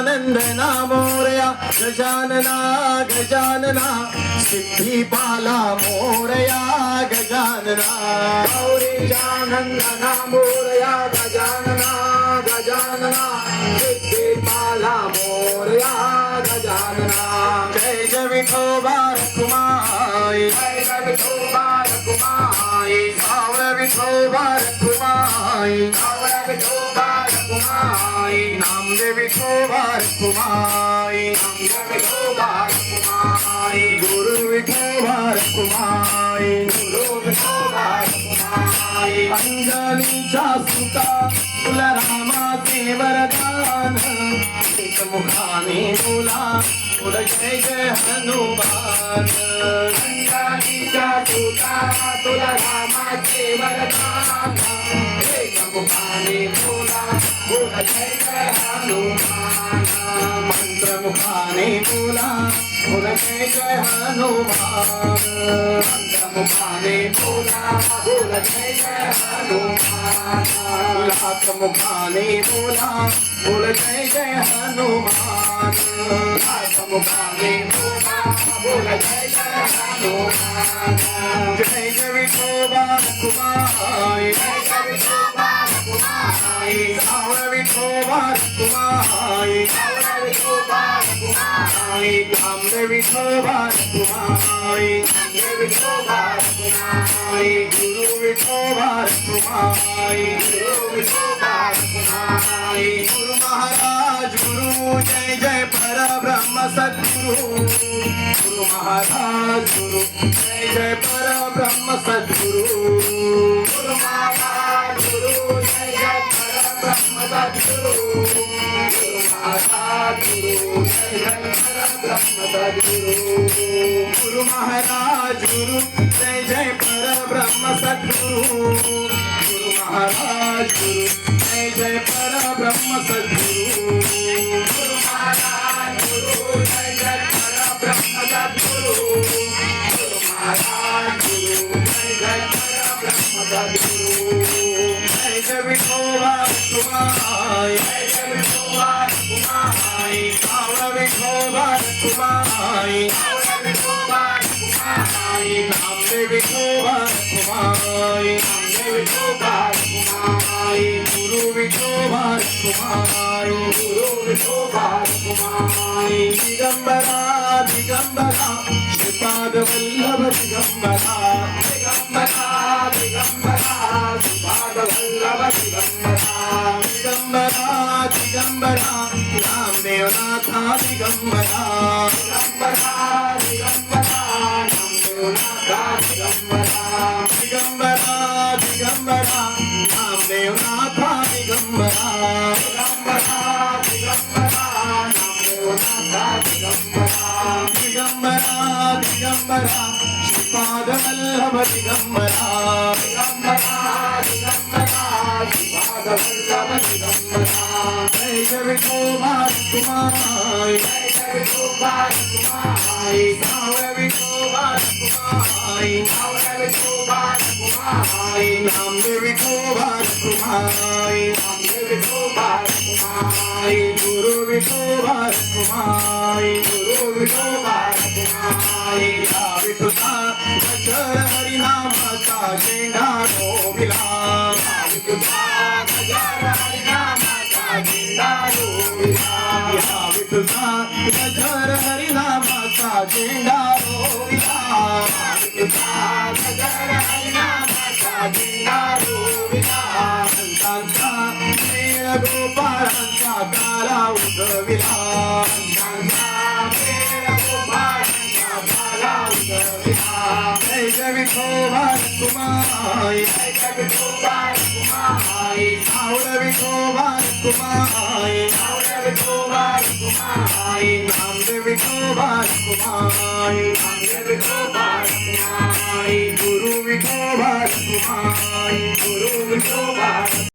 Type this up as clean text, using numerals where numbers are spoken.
नंदना मोरया गजानना गजानना सिद्धिपाला मोरया गजानना गौरीचा नंदना मोरया गजानना गजानना सिद्धिपाला मोरया गजानना जय जय विठोबा रखुमाई जय जय विठोबा रखुमाई सावळ विठोबा रखुमाई सावळ विठोबा रखुमाई नामदेव विठोबा रखुमाई नामदेव विठोबा रखुमाई गुरु विठोबा रखुमाई गुरु विठोबा रखुमाई अंजनीच्या सुता तुला रामाचे वरदान एकमुखाने बोला बोल जय जय हनुमान अंजनीच्या सुता तुला रामाचे वरदान एकमुखाने बोला बोल जय जय हनुमान मंत्रमुखाने बोला बोल जय जय हनुमान मंत्रमुखाने बोला बोल जय जय हनुमान लाखमुखाने बोला बोल जय जय हनुमान मुखाने बोला बोल जय जय हनुमान जय जय विठोबा रखुमाई जय जय विठोबा रखुमाई सावळ विठोबा रखुमाई सावळ विठोबा रखुमाई नामदेव विठोबा रखुमाई नामदेव विठोबा रखुमाई गुरु विठोबा रखुमाई गुरु विठोबा रखुमाई गुरु महाराज गुरु जय जय परब्रह्म सद्गुरु गुरु महाराज गुरु जय जय परब्रह्म सद्गुरु गुरु महाराज गुरु जय जय परब्रह्म सद्गुरु गुरु महाराज गुरु जय जय परब्रह्म सद्गुरु गुरु महाराज गुरु जय जय परब्रह्म सद्गुरु गुरु महाराज गुरु जय जय परब्रह्म सद्गुरु गुरु महाराज गुरु जय जय परब्रह्म सद्गुरु गुरु महाराज गुरु जय जय परब्रह्म सद्गुरु जय जय विठोबा रखुमाई जय जय विठोबा रखुमाई सावळ विठोबा रखुमाई सावळ विठोबा रखुमाई नामदेव विठोबा रखुमाई नामदेव विठोबा रखुमाई गुरु विठोबा रखुमाई गुरु विठोबा रखुमाई दिगंबरा दिगंबरा श्रीपाद वल्लभ दिगंबरा दिगंबरा दिगंबरा श्रीपाद वल्लभ दिगंबरा दिगंबरा दिगंबरा नामदेवनाथा दिगंबरा दिगंबरा दिगंबरा नामदेवनाथा दिगंबरा दिगंबरा दिगंबरा नामदेवनाथा दिगंबरा दिगंबरा दिगंबरा नामदेवनाथा दिगंबरा दिगंबरा दिगंबरा श्रीपाद वल्लभ दिगंबरा दिगंबरा दिगंबरा श्रीपाद वल्लभ दिगंबरा जय जय विठोबा रखुमाई जय जय विठोबा रखुमाई सावळ विठोबा रखुमाई सावळ विठोबा रखुमाई नामदेव विठोबा रखुमाई नामदेव विठोबा रखुमाई गुरु विठोबा रखुमाई गुरु विठोबा रखुमाई या विठुता गजर हरिनामाचा झेंडा रोविला विठुता गजर हरिनामाचा झेंडा रोविला या विठुता गजर हरिनामाचा झेंडा रोविला विठुता गजर हरिनामाचा झेंडा रोविला संतांचा मेळ गोपाळांचा काला उजविला जय जय विठोबा रखुमाई जय जय विठोबा रखुमाई सावळ विठोबा रखुमाई सावळ विठोबा रखुमाई नामदेव विठोबा रखुमाई नामदेव विठोबा रखुमाई गुरु विठोबा रखुमाई गुरु विठोबा